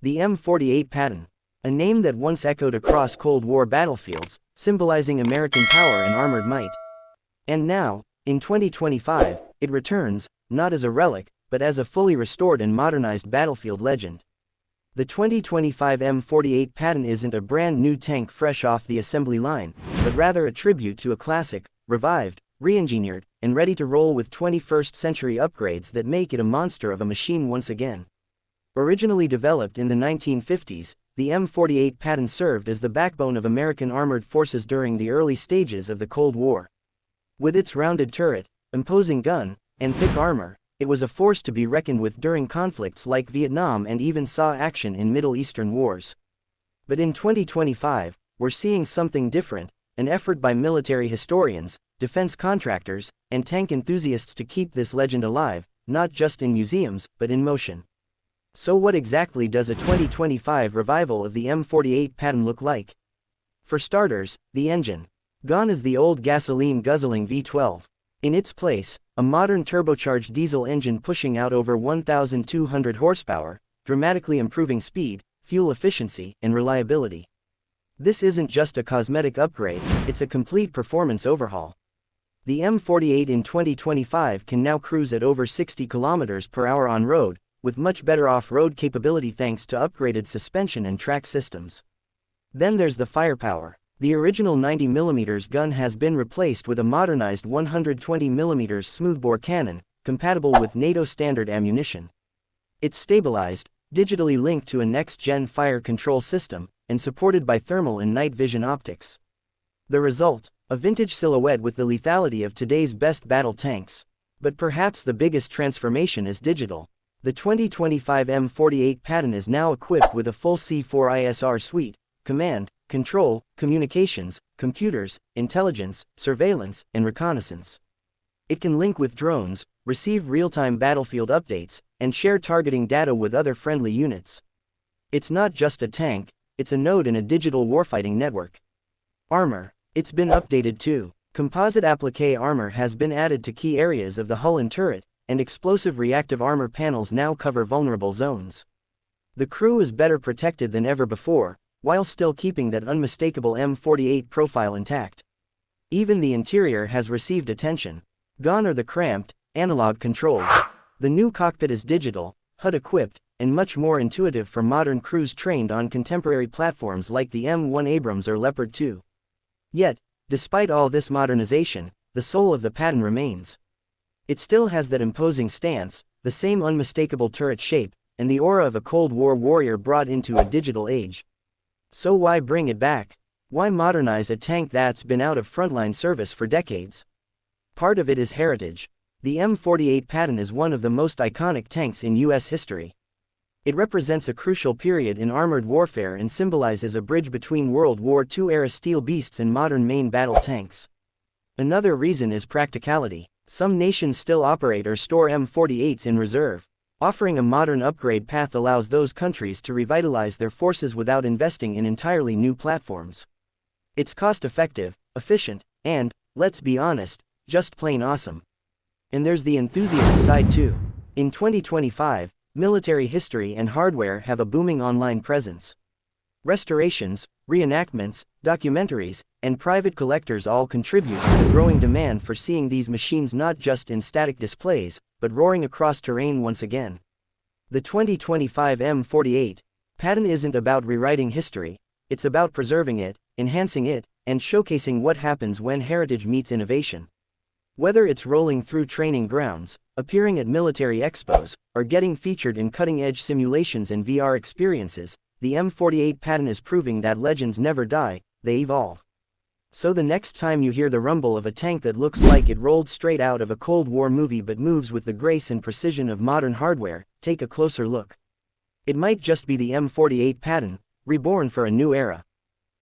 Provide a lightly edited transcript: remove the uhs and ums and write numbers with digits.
The M48 Patton, a name that once echoed across Cold War battlefields, symbolizing American power and armored might. And now, in 2025, it returns, not as a relic, but as a fully restored and modernized battlefield legend. The 2025 M48 Patton isn't a brand new tank fresh off the assembly line, but rather a tribute to a classic, revived, re-engineered, and ready to roll with 21st century upgrades that make it a monster of a machine once again. Originally developed in the 1950s, the M48 Patton served as the backbone of American armored forces during the early stages of the Cold War. With its rounded turret, imposing gun, and thick armor, it was a force to be reckoned with during conflicts like Vietnam and even saw action in Middle Eastern wars. But in 2025, we're seeing something different, an effort by military historians, defense contractors, and tank enthusiasts to keep this legend alive, not just in museums, but in motion. So what exactly does a 2025 revival of the M48 Patton look like? For starters, the engine. Gone is the old gasoline-guzzling V12. In its place, a modern turbocharged diesel engine pushing out over 1,200 horsepower, dramatically improving speed, fuel efficiency, and reliability. This isn't just a cosmetic upgrade, it's a complete performance overhaul. The M48 in 2025 can now cruise at over 60 km per hour on road, with much better off-road capability thanks to upgraded suspension and track systems. Then there's the firepower. The original 90mm gun has been replaced with a modernized 120mm smoothbore cannon, compatible with NATO standard ammunition. It's stabilized, digitally linked to a next-gen fire control system, and supported by thermal and night vision optics. The result, a vintage silhouette with the lethality of today's best battle tanks. But perhaps the biggest transformation is digital. The 2025 M48 Patton is now equipped with a full C4ISR suite: command, control, communications, computers, intelligence, surveillance, and reconnaissance. It can link with drones, receive real-time battlefield updates, and share targeting data with other friendly units. It's not just a tank, it's a node in a digital warfighting network. Armor. It's been updated too. Composite applique armor has been added to key areas of the hull and turret, and explosive reactive armor panels now cover vulnerable zones. The crew is better protected than ever before, while still keeping that unmistakable M48 profile intact. Even the interior has received attention. Gone are the cramped, analog controls. The new cockpit is digital, HUD-equipped, and much more intuitive for modern crews trained on contemporary platforms like the M1 Abrams or Leopard 2. Yet, despite all this modernization, the soul of the Patton remains. It still has that imposing stance, the same unmistakable turret shape, and the aura of a Cold War warrior brought into a digital age. So why bring it back? Why modernize a tank that's been out of frontline service for decades? Part of it is heritage. The M48 Patton is one of the most iconic tanks in U.S. history. It represents a crucial period in armored warfare and symbolizes a bridge between World War II-era steel beasts and modern main battle tanks. Another reason is practicality. Some nations still operate or store M48s in reserve. Offering a modern upgrade path allows those countries to revitalize their forces without investing in entirely new platforms. It's cost-effective, efficient, and, let's be honest, just plain awesome. And there's the enthusiast side too. In 2025, military history and hardware have a booming online presence. Restorations, reenactments, documentaries, and private collectors all contribute to the growing demand for seeing these machines not just in static displays, but roaring across terrain once again. The 2025 M48 Patton isn't about rewriting history, it's about preserving it, enhancing it, and showcasing what happens when heritage meets innovation. Whether it's rolling through training grounds, appearing at military expos, or getting featured in cutting-edge simulations and VR experiences, the M48 Patton is proving that legends never die, they evolve. So the next time you hear the rumble of a tank that looks like it rolled straight out of a Cold War movie but moves with the grace and precision of modern hardware, take a closer look. It might just be the M48 Patton, reborn for a new era.